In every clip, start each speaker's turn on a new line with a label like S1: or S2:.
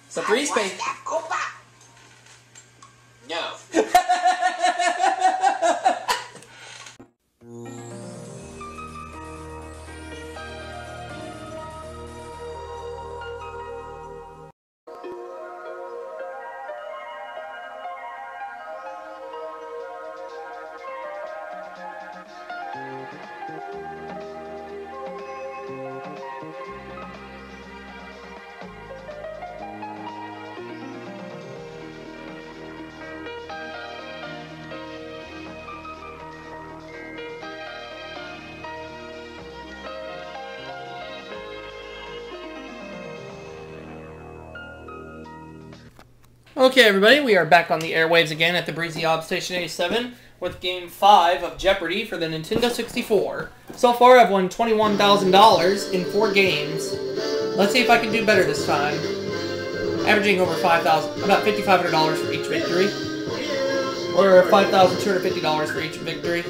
S1: So three space.
S2: No.
S1: Okay, everybody, we are back on the airwaves again at the Breezy Ob Station 87 with Game 5 of Jeopardy for the Nintendo 64. So far, I've won $21,000 in 4 games. Let's see if I can do better this time. Averaging over $5,000, about $5,500 for each victory. Or $5,250 for each victory.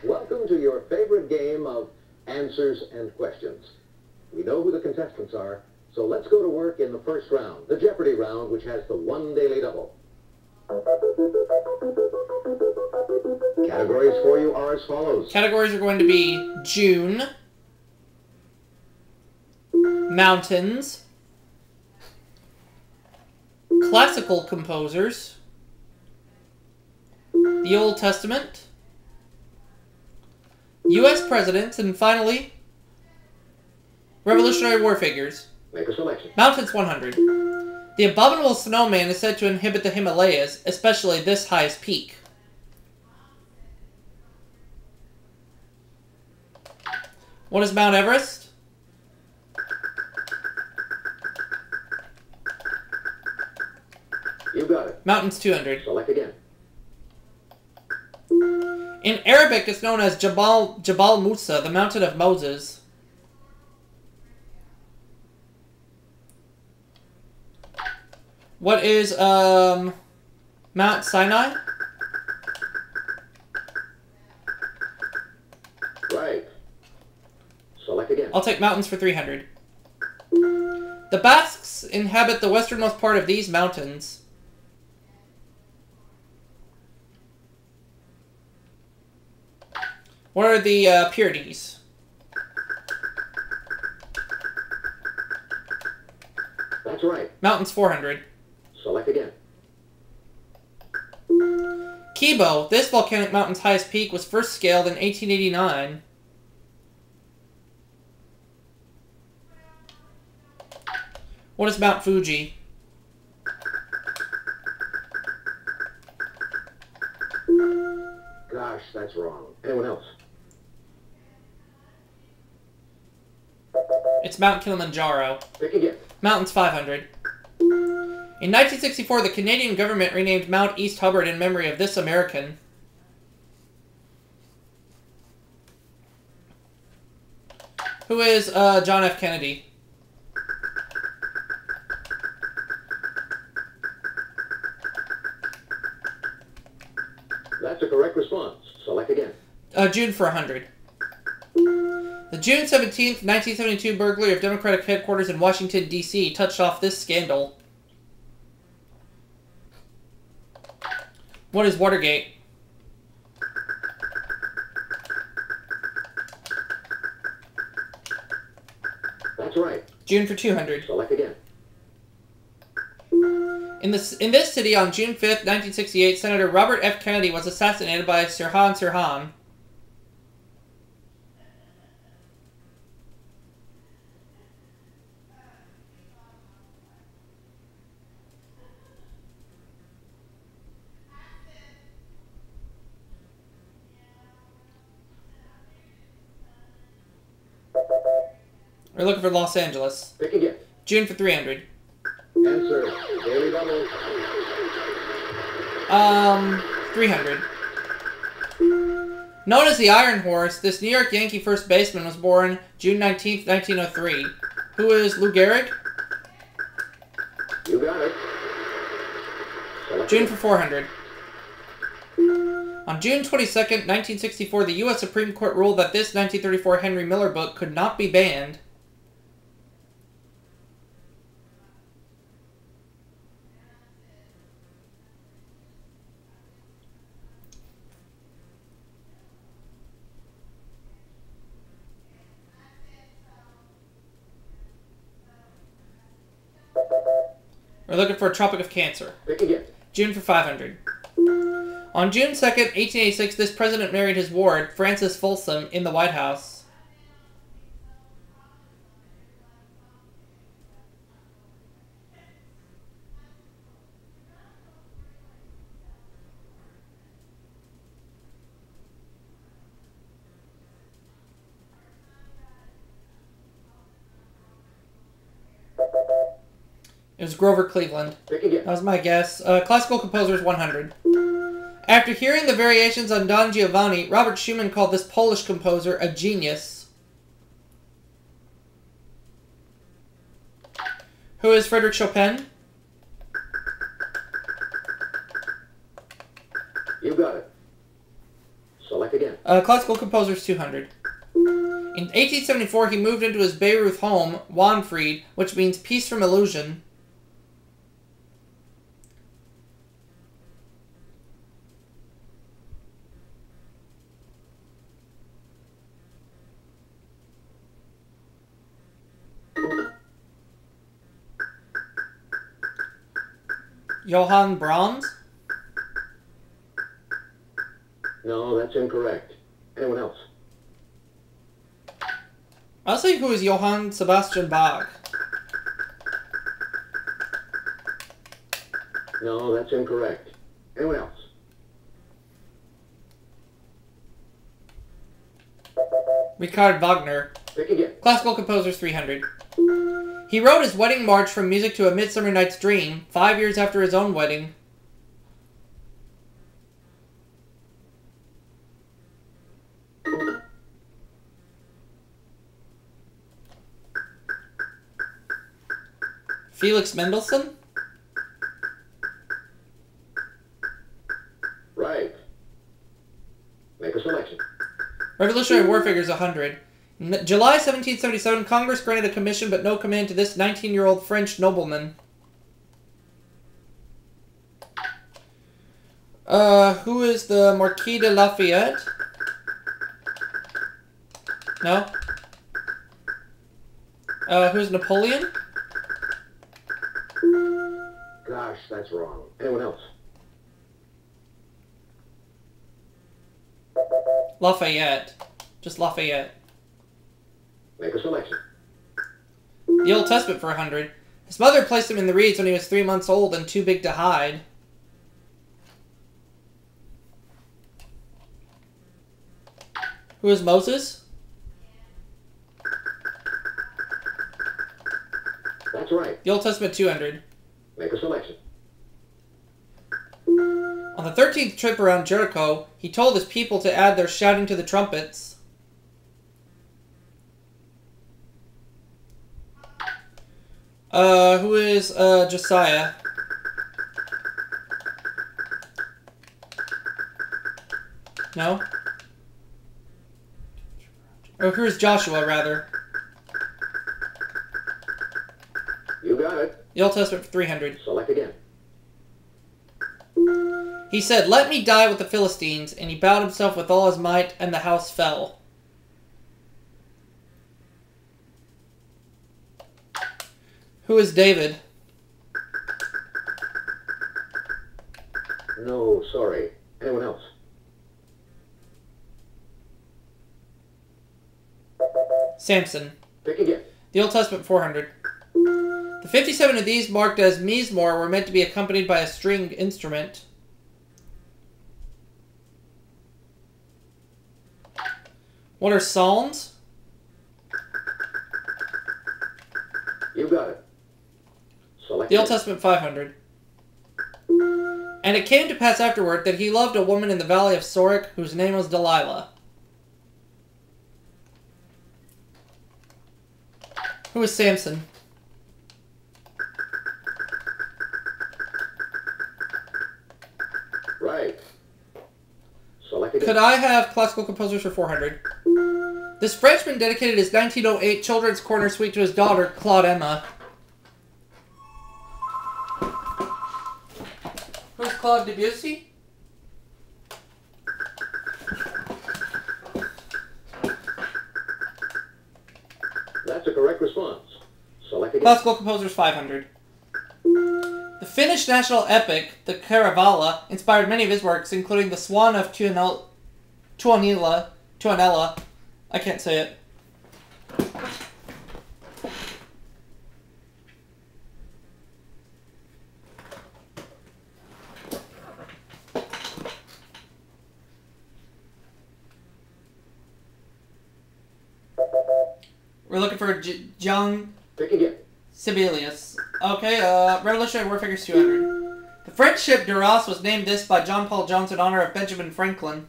S3: Welcome to your favorite game of answers and questions. We know who the contestants are, so let's go to work in the first round, the Jeopardy round, which has the one daily double. Categories for you are as follows.
S1: Categories are going to be June, mountains, classical composers, the Old Testament, U.S. presidents, and finally, Revolutionary War figures.
S3: Make a selection.
S1: Mountains 100. The abominable snowman is said to inhabit the Himalayas, especially this highest peak. What is Mount Everest?
S3: You got it.
S1: Mountains 200.
S3: Select again.
S1: In Arabic, it's known as Jabal Musa, the Mountain of Moses. What is Mount Sinai?
S3: Right. Select again.
S1: I'll take mountains for 300. The Basques inhabit the westernmost part of these mountains. What are the Pyrenees?
S3: That's right.
S1: Mountains 400.
S3: Select again.
S1: Kibo, this volcanic mountain's highest peak, was first scaled in 1889. What is Mount Fuji?
S3: Gosh, that's wrong. Anyone else?
S1: It's Mount Kilimanjaro.
S3: Pick again.
S1: Mountains 500. In 1964, the Canadian government renamed Mount East Hubbard in memory of this American. Who is John F. Kennedy?
S3: That's a correct response. Select again.
S1: June for 100. The June 17th, 1972 burglary of Democratic headquarters in Washington, D.C. touched off this scandal. What is Watergate?
S3: That's right.
S1: June for 200.
S3: Select again.
S1: In this city, on June 5th, 1968, Senator Robert F. Kennedy was assassinated by Sirhan Sirhan. We're looking for Los Angeles.
S3: Pick again.
S1: June for 300.
S3: Answer. Daily double.
S1: 300. Known as the Iron Horse, this New York Yankee first baseman was born June 19th, 1903. Who is Lou Gehrig?
S3: You got it.
S1: June for 400. On June 22nd, 1964, the U.S. Supreme Court ruled that this 1934 Henry Miller book could not be banned. We're looking for a Tropic of Cancer.
S3: Pick again.
S1: June for 500. On June 2nd, 1886, this president married his ward, Frances Folsom, in the White House. It was Grover Cleveland.
S3: Pick again.
S1: That was my guess. Classical composers 100. After hearing the variations on Don Giovanni, Robert Schumann called this Polish composer a genius. Who is Frédéric Chopin?
S3: You got it. Select again.
S1: Classical composers 200. In 1874, he moved into his Bayreuth home, Wanfried, which means peace from illusion. Johann Brahms?
S3: No, that's incorrect. Anyone else?
S1: I was thinking who is Johann Sebastian Bach?
S3: No, that's incorrect. Anyone else?
S1: Richard Wagner.
S3: Pick again.
S1: Classical composers 300. He wrote his wedding march from music to A Midsummer Night's Dream, 5 years after his own wedding. Felix Mendelssohn?
S3: Right. Make a selection.
S1: Revolutionary War figures 100. In July 1777, Congress granted a commission but no command to this 19-year-old French nobleman. Who is the Marquis de Lafayette? No? Who's Napoleon?
S3: Gosh, that's wrong. Anyone else?
S1: Lafayette. Just Lafayette.
S3: Make a selection.
S1: The Old Testament for 100. His mother placed him in the reeds when he was 3 months old and too big to hide. Who is Moses?
S3: That's right.
S1: The Old Testament 200.
S3: Make a selection.
S1: On the 13th trip around Jericho, he told his people to add their shouting to the trumpets. Who is Josiah? No? Or who is Joshua, rather?
S3: You got it.
S1: The Old Testament for 300.
S3: Select again.
S1: He said, "Let me die with the Philistines," and he bowed himself with all his might, and the house fell. Who is David?
S3: No, sorry. Anyone else?
S1: Samson.
S3: Pick again.
S1: The Old Testament 400. The 57 of these, marked as mizmor, were meant to be accompanied by a stringed instrument. What are psalms?
S3: You got it. Select
S1: The Old
S3: again.
S1: Testament 500. And it came to pass afterward that he loved a woman in the valley of Sorek, whose name was Delilah. Who is Samson? Could I have classical composers for 400? This Frenchman dedicated his 1908 children's corner suite to his daughter, Claude Emma. Who's Claude Debussy?
S3: That's a correct response. Select again.
S1: Classical composers 500. The Finnish national epic, the Kalevala, inspired many of his works, including The Swan of Tuonela. I can't say it. We're looking for John
S3: Pick again.
S1: Sibelius. Okay, Revolutionary War figures 200. The French ship Duras was named this by John Paul Jones in honor of Benjamin Franklin.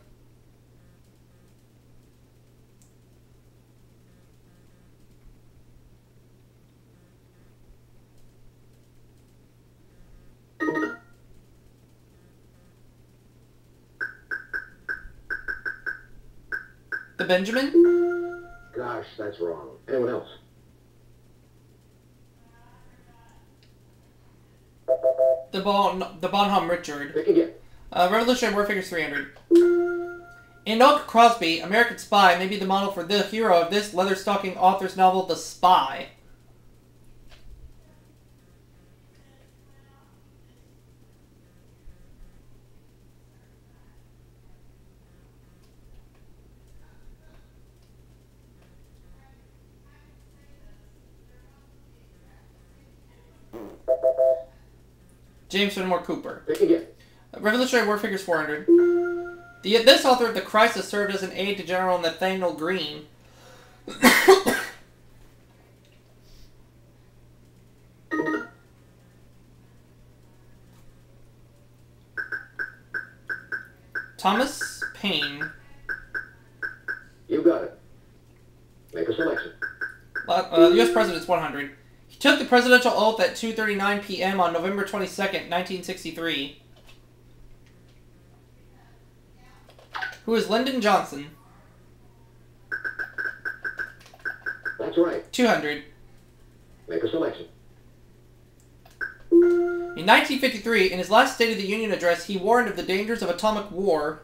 S1: The Benjamin?
S3: Gosh, that's wrong. Anyone else?
S1: The Bonhomme Richard.
S3: Pick again.
S1: Revolutionary War figures 300. Enoch Crosby, American Spy, may be the model for the hero of this leather-stocking author's novel, The Spy. James Fenimore Cooper.
S3: Pick again.
S1: Revolutionary War figures 400. This author of The Crisis served as an aide to General Nathanael Greene. Thomas Paine.
S3: You got it. Make a selection.
S1: U.S. President's 100. He took the presidential oath at 2:39 p.m. on November 22nd, 1963. Who is Lyndon Johnson?
S3: That's right.
S1: 200.
S3: Make a selection.
S1: In 1953, in his last State of the Union address, he warned of the dangers of atomic war.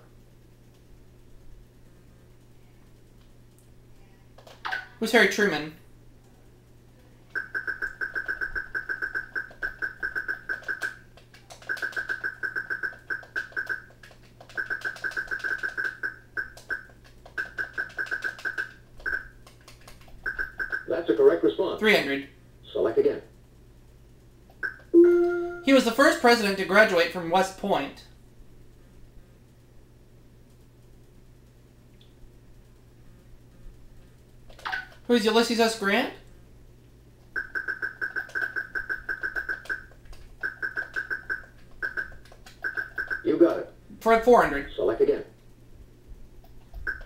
S1: Who's Harry Truman?
S3: That's a correct response.
S1: 300.
S3: Select again.
S1: He was the first president to graduate from West Point. Who is Ulysses S. Grant?
S3: You got it.
S1: For 400.
S3: Select again.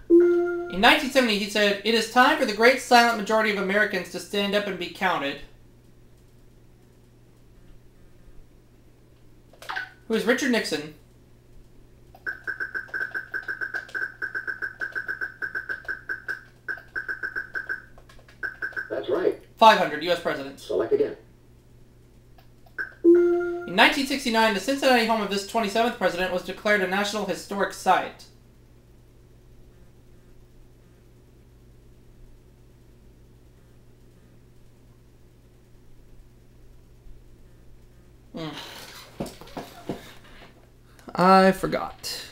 S1: In 1970, he said, "It is time for the great silent majority of Americans to stand up and be counted." Who is Richard Nixon?
S3: That's right.
S1: 500 U.S. presidents.
S3: Select again.
S1: In 1969, the Cincinnati home of this 27th president was declared a National Historic Site. I forgot.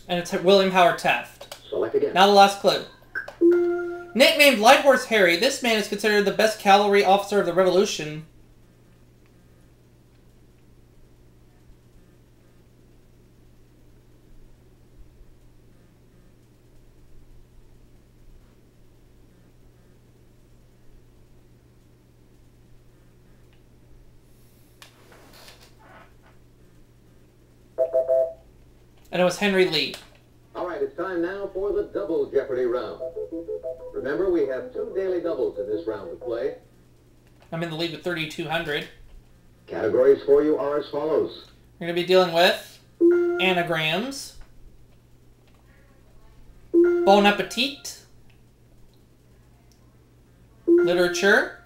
S1: And it's William Howard Taft.
S3: Select again.
S1: Now the last clue. Nicknamed Light Horse Harry, this man is considered the best cavalry officer of the Revolution. And it was Henry Lee.
S3: All right, it's time now for the Double Jeopardy round. Remember, we have 2 daily doubles in this round to play.
S1: I'm in the lead with 3,200.
S3: Categories for you are as follows.
S1: We're going to be dealing with anagrams, Bon Appetit, literature,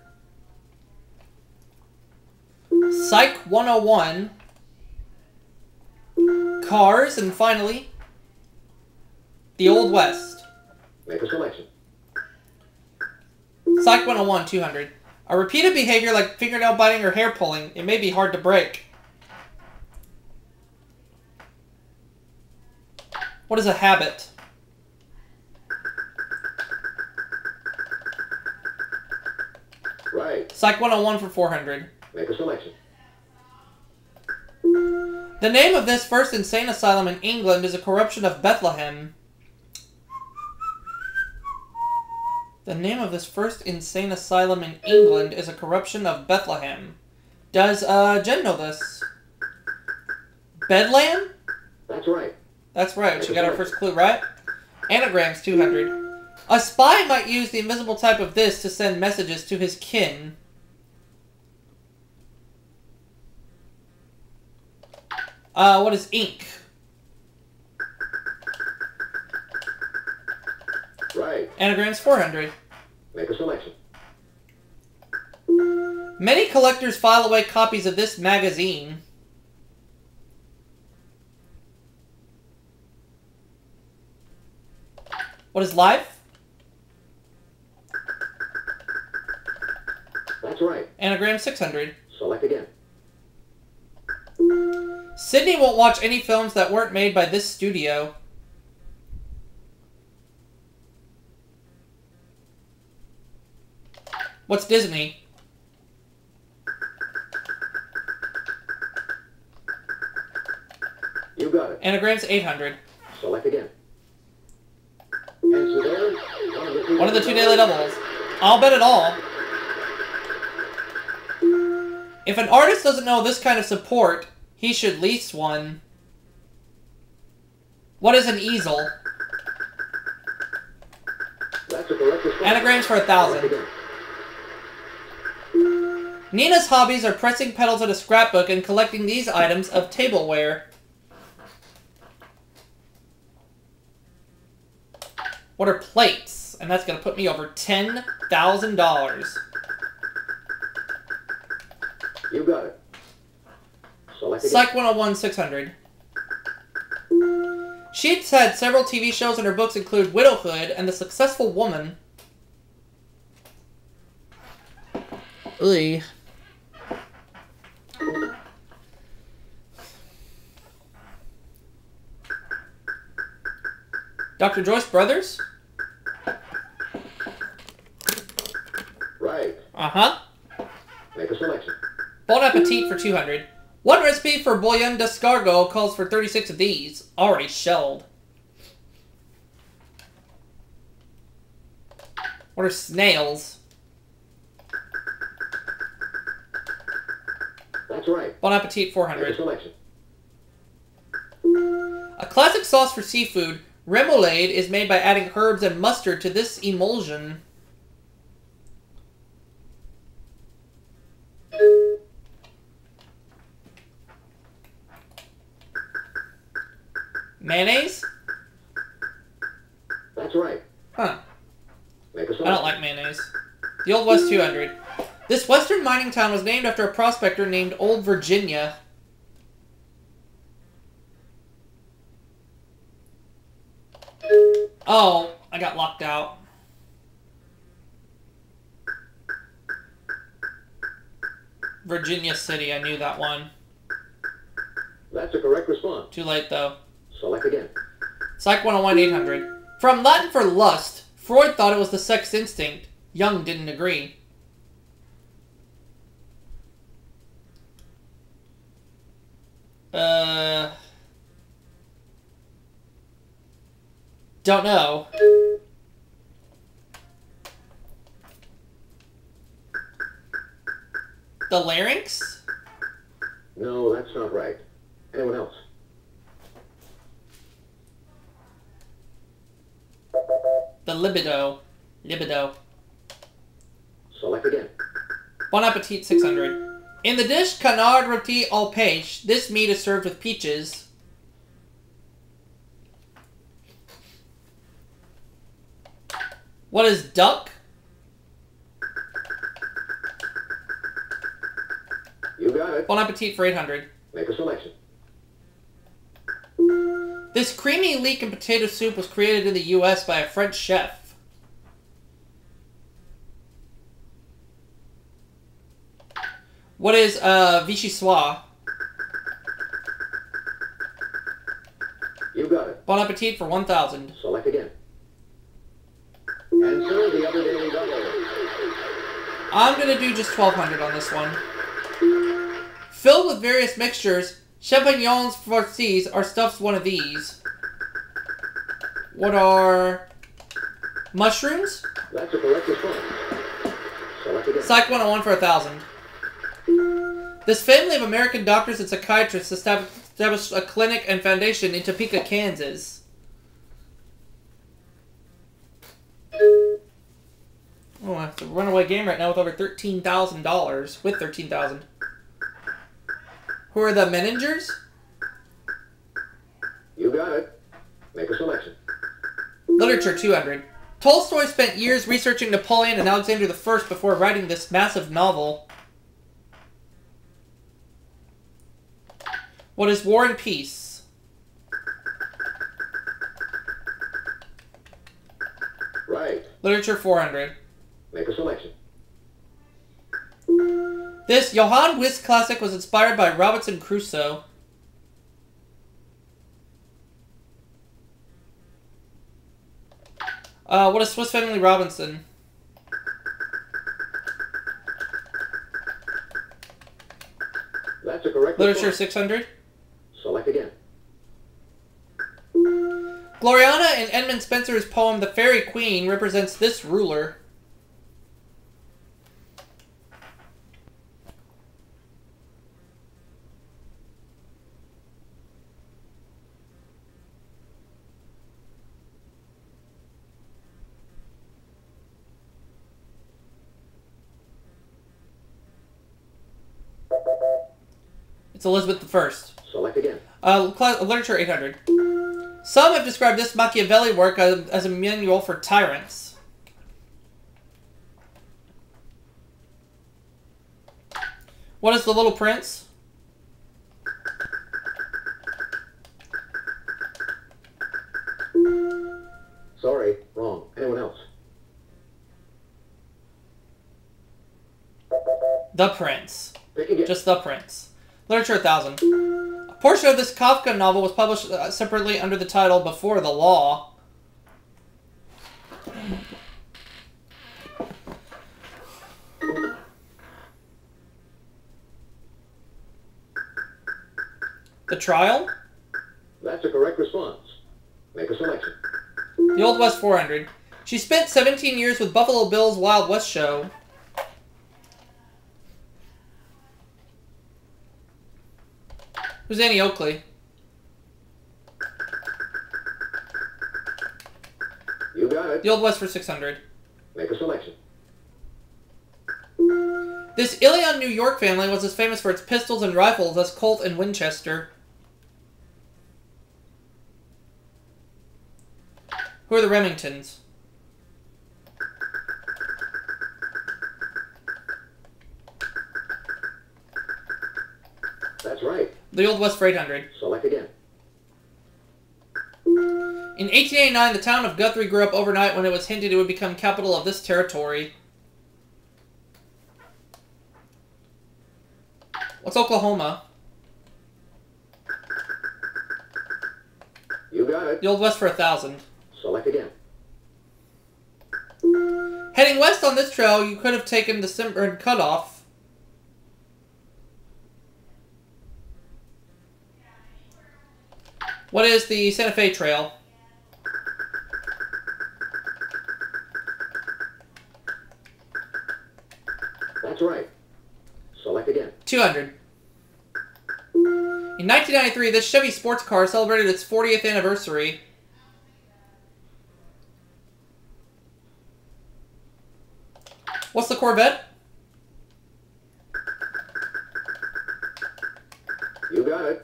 S1: Psych 101, cars, and finally, the Old West.
S3: Make a selection.
S1: Psych 101, 200. A repeated behavior like fingernail biting or hair pulling. It may be hard to break. What is a habit?
S3: Right.
S1: Psych 101 for 400.
S3: Make a selection.
S1: The name of this first insane asylum in England is a corruption of Bethlehem. The name of this first insane asylum in England is a corruption of Bethlehem. Does, Jen know this? Bedlam?
S3: That's right.
S1: That's right. She got our first clue, right? Anagrams, 200. A spy might use the invisible type of this to send messages to his kin. What is ink?
S3: Right.
S1: Anagrams, 400.
S3: Make a selection.
S1: Many collectors file away copies of this magazine. What is life?
S3: That's right.
S1: Anagram, 600.
S3: Select again.
S1: Sydney won't watch any films that weren't made by this studio. What's Disney?
S3: You got it.
S1: Anagrams, 800.
S3: Select again. Answer there.
S1: One of the two daily doubles. I'll bet it all. If an artist doesn't know this kind of support, he should lease one. What is an easel?
S3: That's a correct response.
S1: Anagrams for 1,000. Nina's hobbies are pressing petals in a scrapbook and collecting these items of tableware. What are plates? And that's going to put me over $10,000.
S3: You got it. Select again.
S1: Psych 101, 600. She's had several TV shows and her books include Widowhood and The Successful Woman. Ooh. Dr. Joyce Brothers?
S3: Right.
S1: Uh-huh.
S3: Make a selection.
S1: Bon Appetit for 200. One recipe for bouillon d'escargot calls for 36 of these, already shelled. What are snails?
S3: That's right.
S1: Bon Appetit,
S3: Make a
S1: 400.
S3: selection.
S1: A classic sauce for seafood, remoulade is made by adding herbs and mustard to this emulsion. Mayonnaise?
S3: That's right.
S1: Huh.
S3: Make a
S1: I
S3: selection.
S1: don't like mayonnaise. The Old West, 200. This western mining town was named after a prospector named Old Virginia. Oh, I got locked out. Virginia City, I knew that one.
S3: That's a correct response.
S1: Too late, though.
S3: Select again.
S1: Psych 101, 800. From Latin for lust, Freud thought it was the sex instinct. Jung didn't agree. Don't know. The larynx?
S3: No, that's not right. Anyone else?
S1: The libido. Libido.
S3: Select again.
S1: Bon Appetit, 600. In the dish canard rôti au pêche, this meat is served with peaches. What is duck?
S3: You got it.
S1: Bon appetit for 800.
S3: Make a selection.
S1: This creamy leek and potato soup was created in the U.S. by a French chef. What is vichyssoise?
S3: You got it.
S1: Bon appetit for 1,000.
S3: Select again. And so the other daily double.
S1: I'm gonna do just 1,200 on this one. Filled with various mixtures, champignons farcis are stuffed one of these. What are mushrooms?
S3: That's a correct response. Select again.
S1: Psych 101 for 1,000. This family of American doctors and psychiatrists established a clinic and foundation in Topeka, Kansas. Oh, it's a runaway game right now with over $13,000. With $13,000. Who are the Meningers?
S3: You got it. Make a selection.
S1: Literature 200. Tolstoy spent years researching Napoleon and Alexander I before writing this massive novel. What is War and Peace?
S3: Right.
S1: Literature 400.
S3: Make a selection.
S1: This Johann Wyss classic was inspired by Robinson Crusoe. What is Swiss Family Robinson?
S3: That's a correct
S1: Literature
S3: response.
S1: 600.
S3: Select again.
S1: Gloriana in Edmund Spenser's poem The Fairy Queen represents this ruler. It's Elizabeth I.
S3: Select again.
S1: Literature 800. Some have described this Machiavelli work as a manual for tyrants. What is The Little Prince?
S3: Sorry, wrong. Anyone else?
S1: The Prince.
S3: Pick again.
S1: Just The Prince. Literature 1000. A portion of this Kafka novel was published separately under the title Before the Law. The Trial?
S3: That's a correct response. Make a selection.
S1: The Old West 400. She spent 17 years with Buffalo Bill's Wild West show. Who's Annie Oakley?
S3: You got it.
S1: The Old West for 600.
S3: Make a selection.
S1: This Ilion, New York family was as famous for its pistols and rifles as Colt and Winchester. Who are the Remingtons?
S3: That's right.
S1: The Old West for 800.
S3: Select again.
S1: In 1889, the town of Guthrie grew up overnight when it was hinted it would become capital of this territory. What's Oklahoma?
S3: You got it.
S1: The Old West for 1,000.
S3: Select again.
S1: Heading west on this trail, you could have taken the Cimarron Cutoff. What is the Santa Fe Trail?
S3: That's right. Select again.
S1: 200. In 1993, this Chevy sports car celebrated its 40th anniversary. What's the Corvette?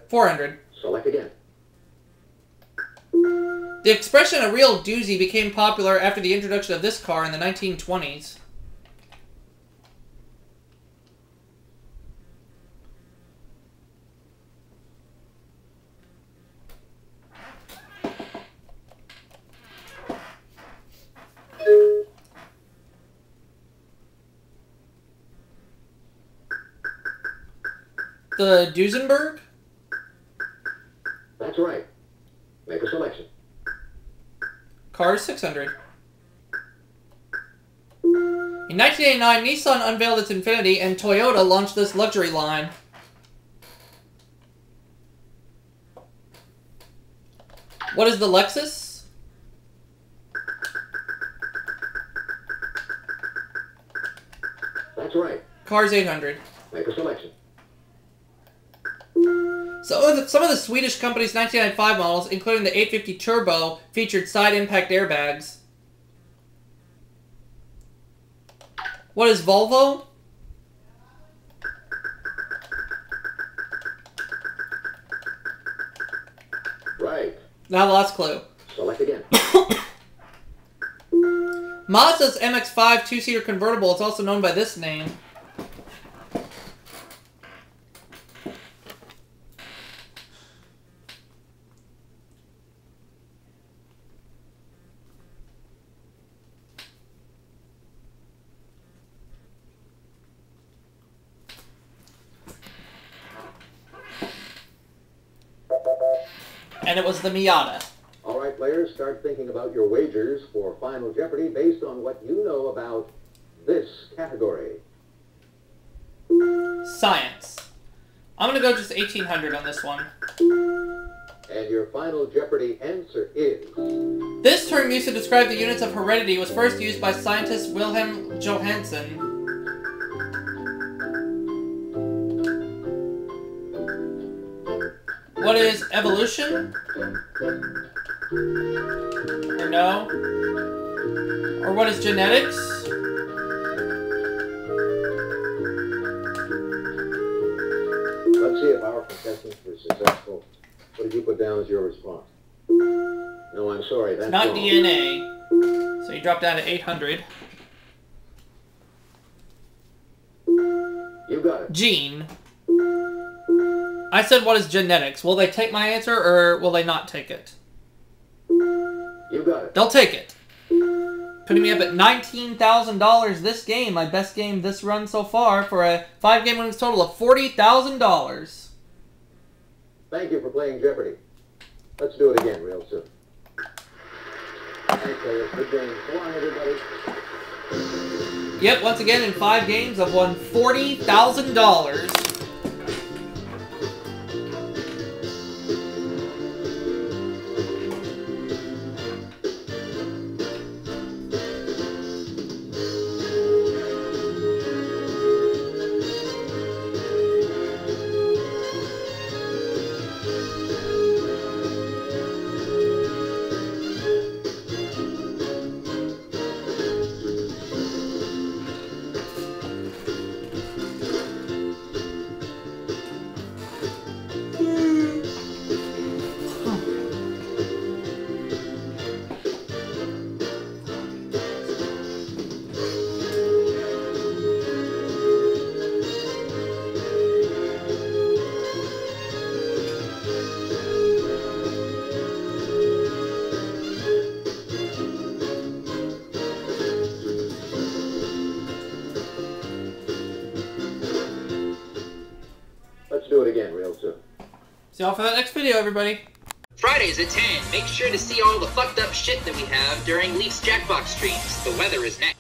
S1: 400.
S3: Select again.
S1: The expression "a real doozy" became popular after the introduction of this car in the 1920s. The Duesenberg?
S3: That's right. Make a selection.
S1: Cars 600. In 1989, Nissan unveiled its Infiniti and Toyota launched this luxury line. What is the Lexus?
S3: That's right.
S1: Cars 800.
S3: Make a selection.
S1: Some of the Swedish company's 1995 models, including the 850 Turbo, featured side impact airbags. What is Volvo?
S3: Right.
S1: Now the last clue.
S3: Select again.
S1: Mazda's MX-5 two-seater convertible is also known by this name. And it was the Miata.
S3: All right, players, start thinking about your wagers for Final Jeopardy based on what you know about this category.
S1: Science. I'm going to go just 1800 on this one.
S3: And your Final Jeopardy answer is...
S1: This term used to describe the units of heredity was first used by scientist Wilhelm Johansen. What is evolution? Or no? Or what is genetics?
S3: Let's see if our contestants were successful. What did you put down as your response? No, I'm sorry, that's
S1: Not
S3: wrong.
S1: DNA. So you drop down to 800.
S3: You got it.
S1: Gene. I said, what is genetics? Will they take my answer, or will they not take it?
S3: You got it.
S1: They'll take it. Putting me up at $19,000 this game, my best game this run so far, for a 5-game winnings total of $40,000.
S3: Thank you for playing Jeopardy. Let's do it again real soon. Thanks, players. Good game. Come on, everybody.
S1: Yep, once again, in 5 games, I've won $40,000.
S3: Do it again real soon.
S1: See y'all for that next video, everybody.
S2: Fridays at 10. Make sure to see all the fucked up shit that we have during Leaf's Jackbox streams. The weather is next.